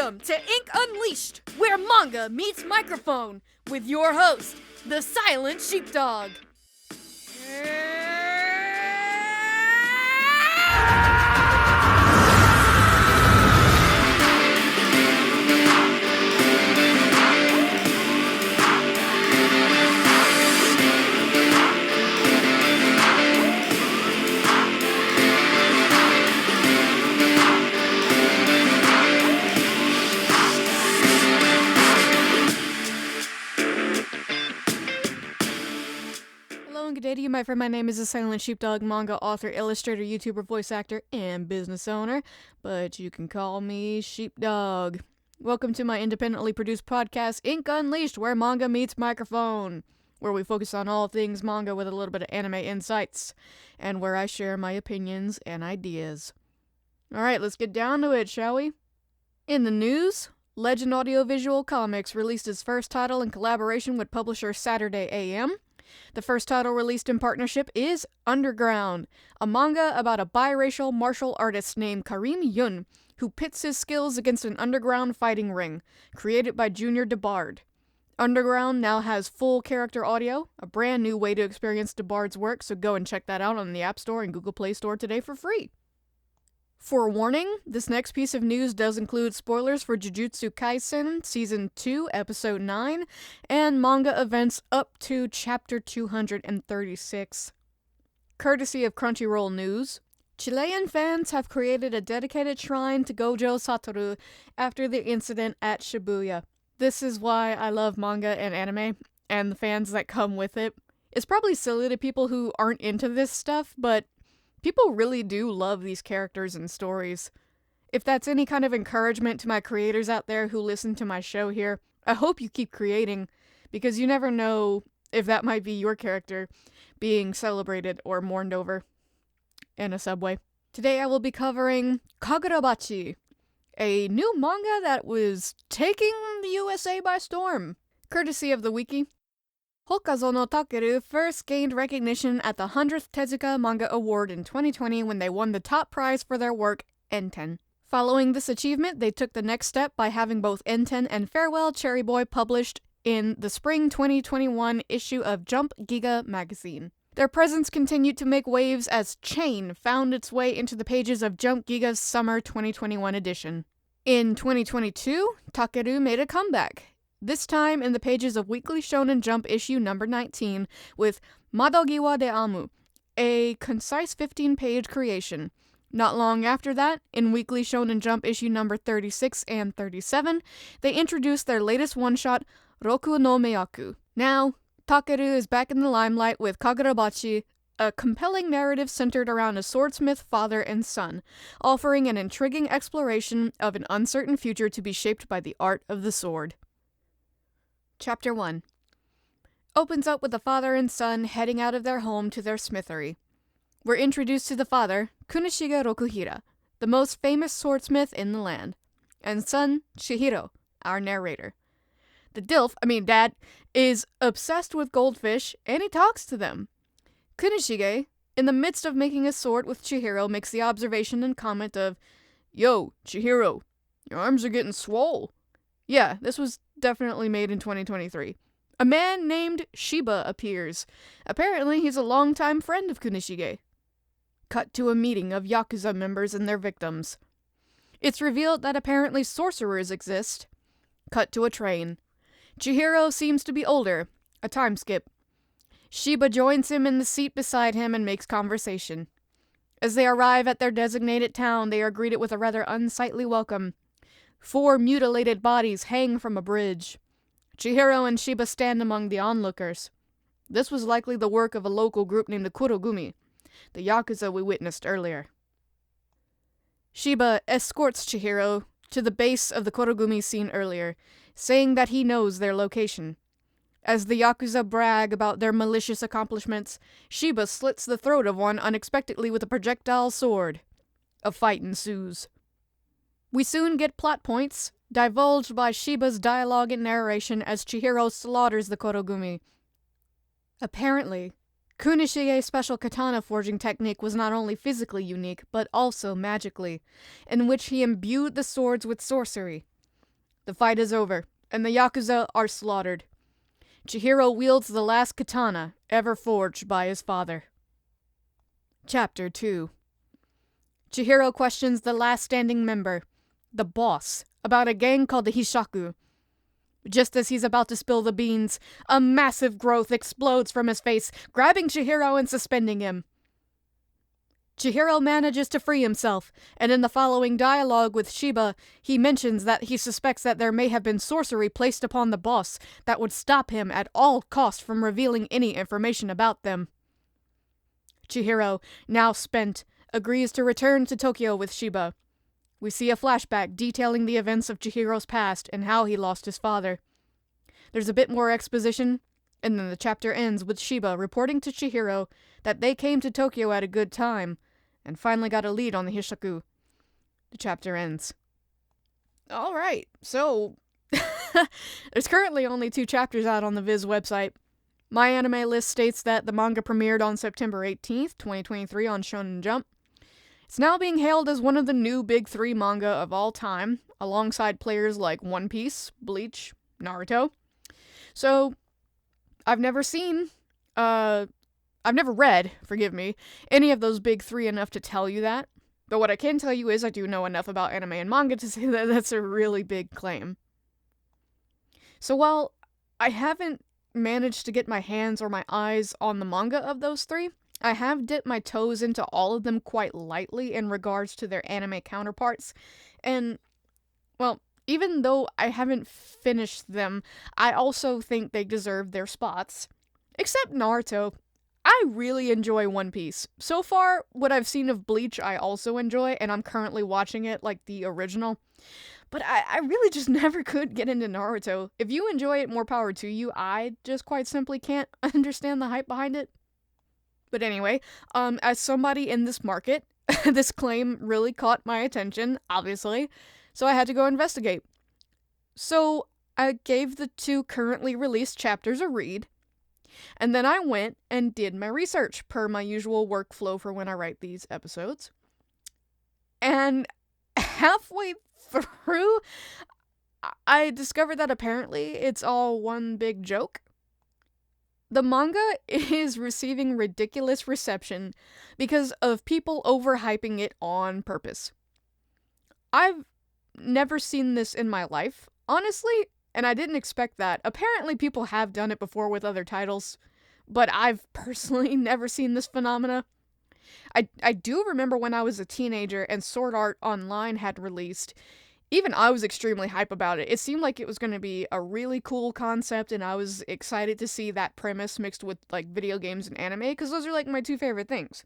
Welcome to Ink Unleashed, where manga meets microphone, with your host, the Silent Sheepdog. Good day to you, my friend. My name is the Silent Sheepdog, manga author, illustrator, YouTuber, voice actor, and business owner, but you can call me Sheepdog. Welcome to my independently produced podcast, Ink Unleashed, where manga meets microphone, where we focus on all things manga with a little bit of anime insights, and where I share my opinions and ideas. Alright, let's get down to it, shall we? In the news, Legend Audiovisual Comics released its first title in collaboration with publisher Saturday AM. The first title released in partnership is Underground, a manga about a biracial martial artist named Karim Yun, who pits his skills against an underground fighting ring, created by Junior DeBard. Underground now has full character audio, a brand new way to experience DeBard's work, so go and check that out on the App Store and Google Play Store today for free. Forewarning, this next piece of news does include spoilers for Jujutsu Kaisen Season 2, Episode 9, and manga events up to Chapter 236. Courtesy of Crunchyroll News, Chilean fans have created a dedicated shrine to Gojo Satoru after the incident at Shibuya. This is why I love manga and anime, and the fans that come with it. It's probably silly to people who aren't into this stuff, but people really do love these characters and stories. If that's any kind of encouragement to my creators out there who listen to my show here, I hope you keep creating, because you never know if that might be your character being celebrated or mourned over in a subway. Today I will be covering Kagurabachi, a new manga that was taking the USA by storm, courtesy of the wiki. Hokazono Takeru first gained recognition at the 100th Tezuka Manga Award in 2020 when they won the top prize for their work, Enten. Following this achievement, they took the next step by having both Enten and Farewell Cherry Boy published in the spring 2021 issue of Jump Giga magazine. Their presence continued to make waves as Chain found its way into the pages of Jump Giga's summer 2021 edition. In 2022, Takeru made a comeback, this time in the pages of Weekly Shonen Jump issue number 19 with Madogiwa de Amu, a concise 15-page creation. Not long after that, in Weekly Shonen Jump issue number 36 and 37, they introduced their latest one-shot, Roku no Meyaku. Now, Takeru is back in the limelight with Kagurabachi, a compelling narrative centered around a swordsmith father and son, offering an intriguing exploration of an uncertain future to be shaped by the art of the sword. Chapter 1 opens up with the father and son heading out of their home to their smithery. We're introduced to the father, Kunishige Rokuhira, the most famous swordsmith in the land, and son, Chihiro, our narrator. The dad, is obsessed with goldfish, and he talks to them. Kunishige, in the midst of making a sword with Chihiro, makes the observation and comment of, "Yo, Chihiro, your arms are getting swole." Yeah, this was definitely made in 2023. A man named Shiba appears. Apparently, he's a longtime friend of Kunishige. Cut to a meeting of Yakuza members and their victims. It's revealed that apparently sorcerers exist. Cut to a train. Chihiro seems to be older. A time skip. Shiba joins him in the seat beside him and makes conversation. As they arrive at their designated town, they are greeted with a rather unsightly welcome. 4 mutilated bodies hang from a bridge. Chihiro and Shiba stand among the onlookers. This was likely the work of a local group named the Kurogumi, the Yakuza we witnessed earlier. Shiba escorts Chihiro to the base of the Kurogumi seen earlier, saying that he knows their location. As the Yakuza brag about their malicious accomplishments, Shiba slits the throat of one unexpectedly with a projectile sword. A fight ensues. We soon get plot points, divulged by Shiba's dialogue and narration as Chihiro slaughters the Kurogumi. Apparently, Kunishige's special katana forging technique was not only physically unique, but also magically, in which he imbued the swords with sorcery. The fight is over, and the Yakuza are slaughtered. Chihiro wields the last katana ever forged by his father. Chapter 2. Chihiro questions the last standing member, the boss, about a gang called the Hishaku. Just as he's about to spill the beans, a massive growth explodes from his face, grabbing Chihiro and suspending him. Chihiro manages to free himself, and in the following dialogue with Shiba, he mentions that he suspects that there may have been sorcery placed upon the boss that would stop him at all costs from revealing any information about them. Chihiro, now spent, agrees to return to Tokyo with Shiba. We see a flashback detailing the events of Chihiro's past and how he lost his father. There's a bit more exposition, and then the chapter ends with Shiba reporting to Chihiro that they came to Tokyo at a good time, and finally got a lead on the Hishaku. The chapter ends. Alright, so there's currently only 2 chapters out on the Viz website. My anime list states that the manga premiered on September 18th, 2023 on Shonen Jump. It's now being hailed as one of the new big 3 manga of all time, alongside players like One Piece, Bleach, Naruto. So, I've never read, any of those big 3 enough to tell you that. But what I can tell you is I do know enough about anime and manga to say that that's a really big claim. So while I haven't managed to get my hands or my eyes on the manga of those 3, I have dipped my toes into all of them quite lightly in regards to their anime counterparts. And, well, even though I haven't finished them, I also think they deserve their spots. Except Naruto. I really enjoy One Piece. So far, what I've seen of Bleach I also enjoy, and I'm currently watching it like the original. But I really just never could get into Naruto. If you enjoy it, more power to you. I just quite simply can't understand the hype behind it. But anyway, as somebody in this market, this claim really caught my attention, obviously, so I had to go investigate. So I gave the 2 currently released chapters a read, and then I went and did my research, per my usual workflow for when I write these episodes. And halfway through, I discovered that apparently it's all one big joke. The manga is receiving ridiculous reception because of people overhyping it on purpose. I've never seen this in my life, honestly, and I didn't expect that. Apparently people have done it before with other titles, but I've personally never seen this phenomena. I do remember when I was a teenager and Sword Art Online had released. Even I was extremely hype about it. It seemed like it was going to be a really cool concept, and I was excited to see that premise mixed with, like, video games and anime, because those are, like, my 2 favorite things.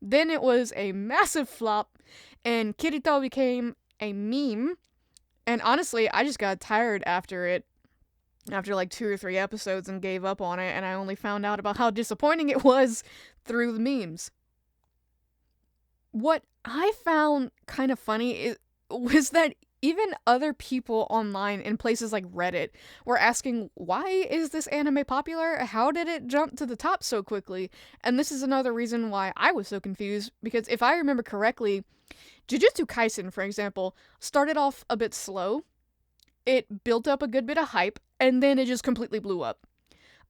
Then it was a massive flop, and Kirito became a meme, and honestly, I just got tired after like 2 or 3 episodes and gave up on it, and I only found out about how disappointing it was through the memes. What I found kind of funny was that even other people online in places like Reddit were asking, why is this anime popular? How did it jump to the top so quickly? And this is another reason why I was so confused, because if I remember correctly, Jujutsu Kaisen, for example, started off a bit slow. It built up a good bit of hype, and then it just completely blew up.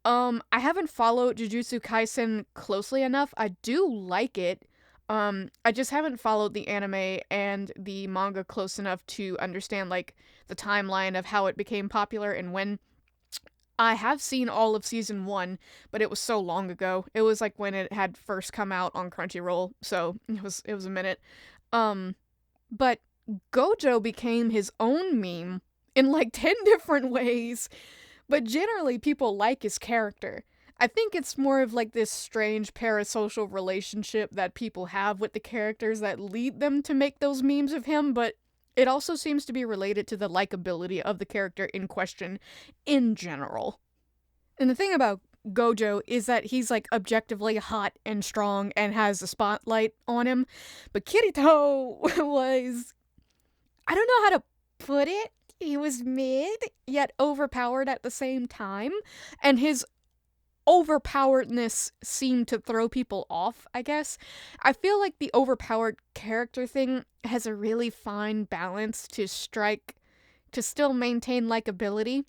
I haven't followed Jujutsu Kaisen closely enough. I do like it. I just haven't followed the anime and the manga close enough to understand, like, the timeline of how it became popular and when. I have seen all of season 1, but it was so long ago. It was, like, when it had first come out on Crunchyroll, so it was a minute. But Gojo became his own meme in, like, 10 different ways, but generally people like his character. I think it's more of like this strange parasocial relationship that people have with the characters that lead them to make those memes of him, but it also seems to be related to the likability of the character in question in general. And the thing about Gojo is that he's like objectively hot and strong and has a spotlight on him, but Kirito was, I don't know how to put it, he was mid, yet overpowered at the same time, and his overpoweredness seemed to throw people off, I guess. I feel like the overpowered character thing has a really fine balance to strike to still maintain likability.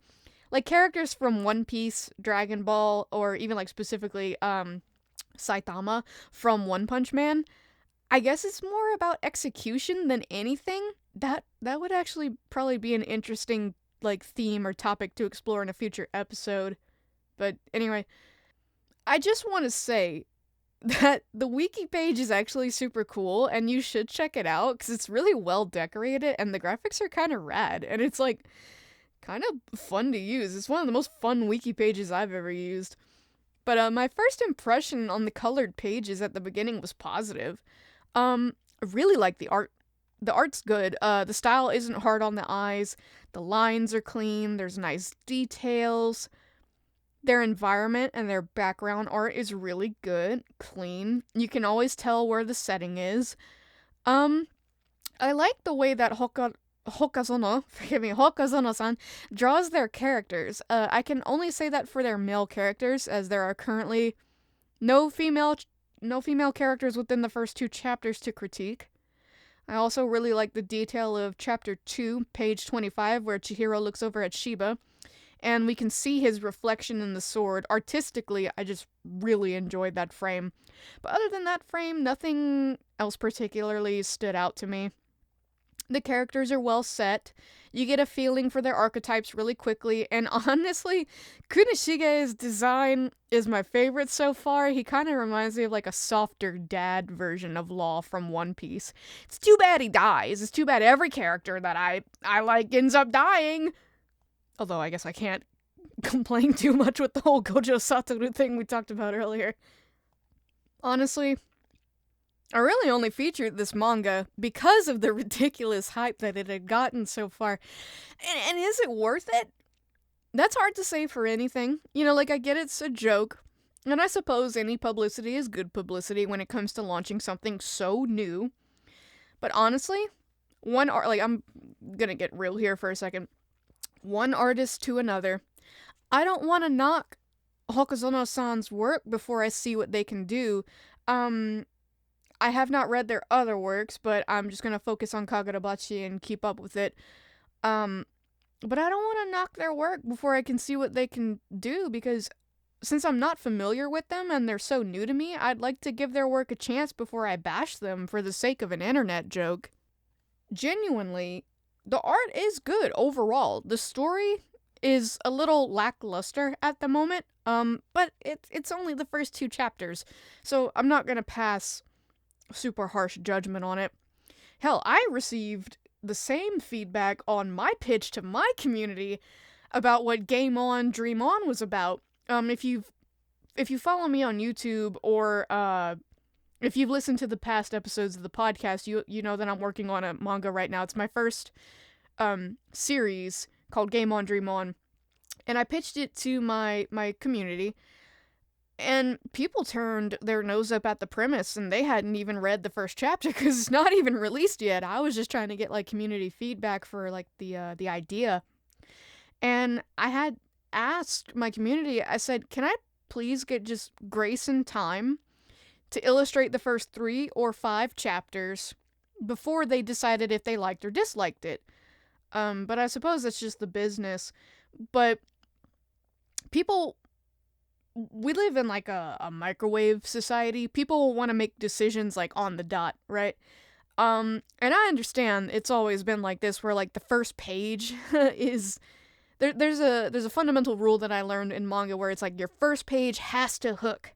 Like characters from One Piece, Dragon Ball, or even like specifically Saitama from One Punch Man, I guess it's more about execution than anything. That would actually probably be an interesting like theme or topic to explore in a future episode. But anyway, I just want to say that the wiki page is actually super cool and you should check it out because it's really well decorated and the graphics are kind of rad and it's like kind of fun to use. It's one of the most fun wiki pages I've ever used. But my first impression on the colored pages at the beginning was positive. I really like the art. The art's good. The style isn't hard on the eyes. The lines are clean. There's nice details. Their environment and their background art is really good, clean. You can always tell where the setting is. I like the way that Hokazono-san draws their characters. I can only say that for their male characters, as there are currently no female characters within the first 2 chapters to critique. I also really like the detail of chapter 2, page 25, where Chihiro looks over at Shiba, and we can see his reflection in the sword. Artistically, I just really enjoyed that frame. But other than that frame, nothing else particularly stood out to me. The characters are well set. You get a feeling for their archetypes really quickly, and honestly, Kunishige's design is my favorite so far. He kind of reminds me of like a softer dad version of Law from One Piece. It's too bad he dies. It's too bad every character that I like ends up dying. Although I guess I can't complain too much with the whole Gojo Satoru thing we talked about earlier. Honestly, I really only featured this manga because of the ridiculous hype that it had gotten so far. And is it worth it? That's hard to say for anything. You know, like, I get it's a joke. And I suppose any publicity is good publicity when it comes to launching something so new. But honestly, I'm gonna get real here for a second. One artist to another. I don't want to knock Hokazono-san's work before I see what they can do. I have not read their other works, but I'm just gonna focus on Kagurabachi and keep up with it. But I don't want to knock their work before I can see what they can do, because since I'm not familiar with them and they're so new to me, I'd like to give their work a chance before I bash them for the sake of an internet joke. Genuinely, the art is good overall. The story is a little lackluster at the moment, but it's only the first 2 chapters, so I'm not gonna pass super harsh judgment on it. Hell, I received the same feedback on my pitch to my community about what Game On, Dream On was about. If you follow me on YouTube, or if you've listened to the past episodes of the podcast, you know that I'm working on a manga right now. It's my first series called Game On, Dream On, and I pitched it to my community, and people turned their nose up at the premise, and they hadn't even read the first chapter because it's not even released yet. I was just trying to get like community feedback for like the idea, and I had asked my community. I said, "Can I please get just grace and time to illustrate the first 3 or 5 chapters before they decided if they liked or disliked it?" But I suppose that's just the business. But we live in like a microwave society. People want to make decisions like on the dot, right? And I understand it's always been like this, where like the first page is there's a fundamental rule that I learned in manga where it's like your first page has to hook.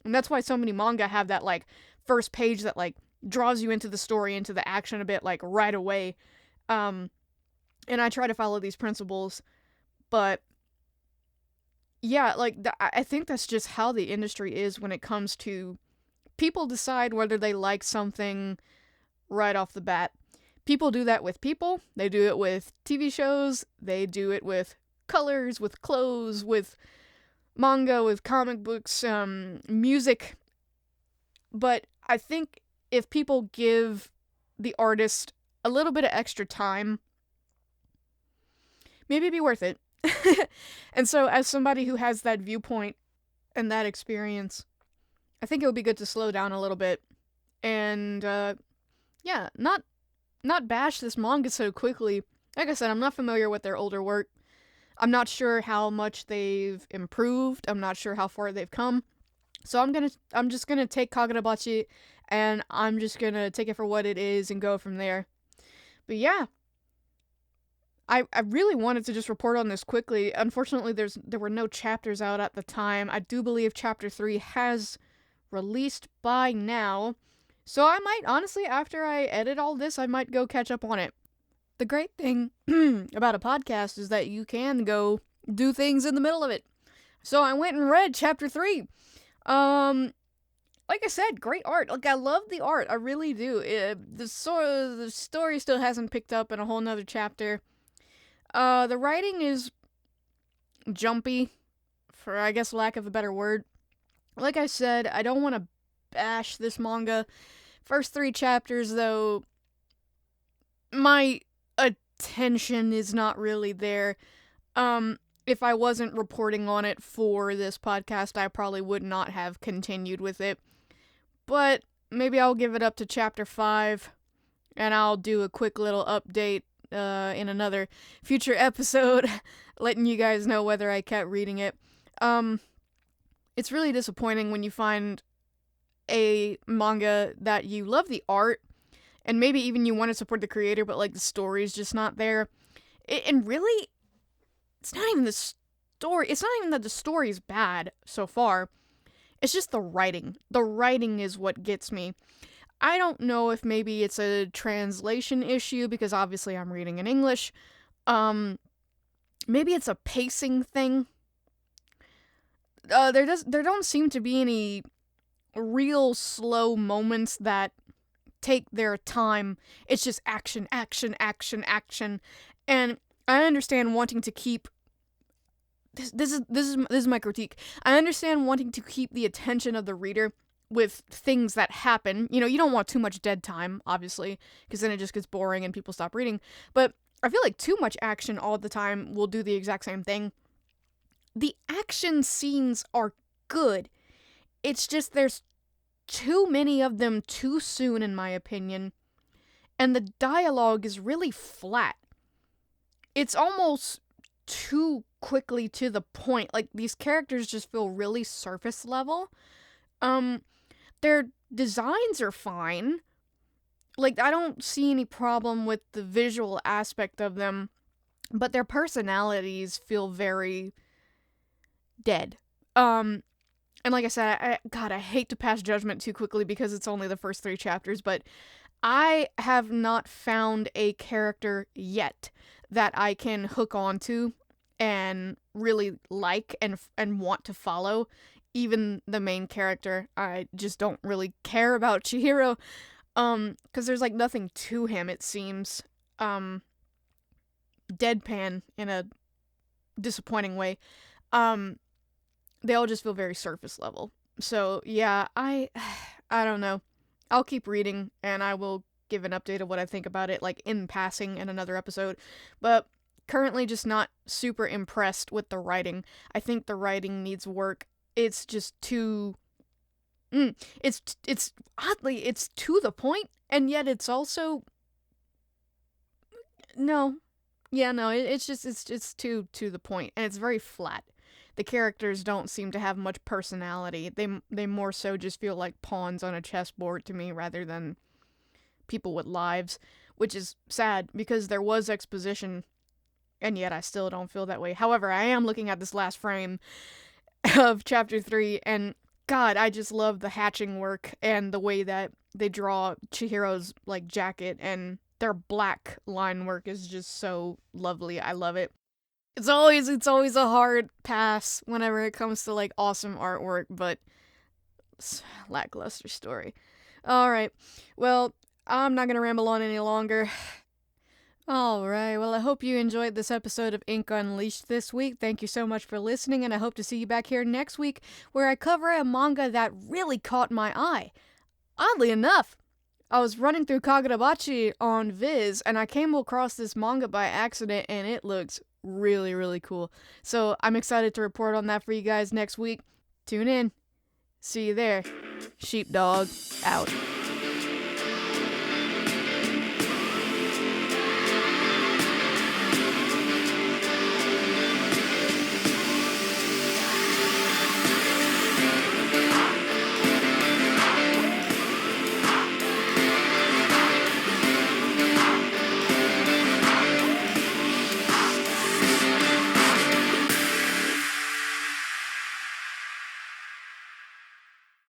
And that's why so many manga have that like first page that like draws you into the story, into the action a bit like right away. And I try to follow these principles, but yeah, like I think that's just how the industry is when it comes to people decide whether they like something right off the bat. People do that with people. They do it with TV shows. They do it with colors, with clothes, with manga, with comic books, music. But I think if people give the artist a little bit of extra time, maybe it'd be worth it. And so, as somebody who has that viewpoint and that experience, I think it would be good to slow down a little bit and, not bash this manga so quickly. Like I said, I'm not familiar with their older work. I'm not sure how much they've improved. I'm not sure how far they've come. So I'm just gonna take Kagurabachi, and I'm just gonna take it for what it is and go from there. But yeah, I really wanted to just report on this quickly. Unfortunately, there were no chapters out at the time. I do believe chapter 3 has released by now. So I might, honestly, after I edit all this, I might go catch up on it. The great thing about a podcast is that you can go do things in the middle of it. So I went and read chapter 3. Like I said, great art. Like, I love the art. I really do. The story still hasn't picked up in a whole nother chapter. The writing is jumpy, for I guess lack of a better word. Like I said, I don't want to bash this manga. First 3 chapters, though, my attention is not really there. If I wasn't reporting on it for this podcast, I probably would not have continued with it. But maybe I'll give it up to chapter 5, and I'll do a quick little update in another future episode, letting you guys know whether I kept reading it. It's really disappointing when you find a manga that you love the art, and maybe even you want to support the creator, but like the story's just not there. And really, it's not even the story. It's not even that the story's bad so far. It's just the writing. The writing is what gets me. I don't know if maybe it's a translation issue, because obviously I'm reading in English. Maybe it's a pacing thing. There don't seem to be any real slow moments that take their time. It's just action, action, action, action. And I understand wanting to keep this is my critique. I understand wanting to keep the attention of the reader with things that happen. You know, you don't want too much dead time, obviously, because then it just gets boring and people stop reading. But I feel like too much action all the time will do the exact same thing. The action scenes are good. It's just there's too many of them too soon, in my opinion. And the dialogue is really flat. It's almost too quickly to the point. Like, these characters just feel really surface level. Their designs are fine. Like, I don't see any problem with the visual aspect of them, but their personalities feel very dead. And like I said, I hate to pass judgment too quickly because it's only the first 3 chapters, but I have not found a character yet that I can hook onto and really like and want to follow. Even the main character, I just don't really care about Chihiro, because there's like nothing to him, it seems. Deadpan in a disappointing way. They all just feel very surface level. So yeah, I don't know. I'll keep reading, and I will give an update of what I think about it, like in passing in another episode. But currently just not super impressed with the writing. I think the writing needs work. It's just too... It's oddly, it's to the point, and yet it's also... No. Yeah, no, it's too to the point, and it's very flat. The characters don't seem to have much personality. They more so just feel like pawns on a chessboard to me rather than people with lives, which is sad because there was exposition, and yet I still don't feel that way. However, I am looking at this last frame of chapter 3, and God, I just love the hatching work and the way that they draw Chihiro's like jacket, and their black line work is just so lovely. I love it. It's always a hard pass whenever it comes to like awesome artwork, but lackluster story. Alright, well, I'm not gonna ramble on any longer. Alright, well, I hope you enjoyed this episode of Ink Unleashed this week. Thank you so much for listening, and I hope to see you back here next week, where I cover a manga that really caught my eye. Oddly enough, I was running through Kagurabachi on Viz, and I came across this manga by accident, and it looks really, really cool. So I'm excited to report on that for you guys next week. Tune in. See you there. Sheepdog out.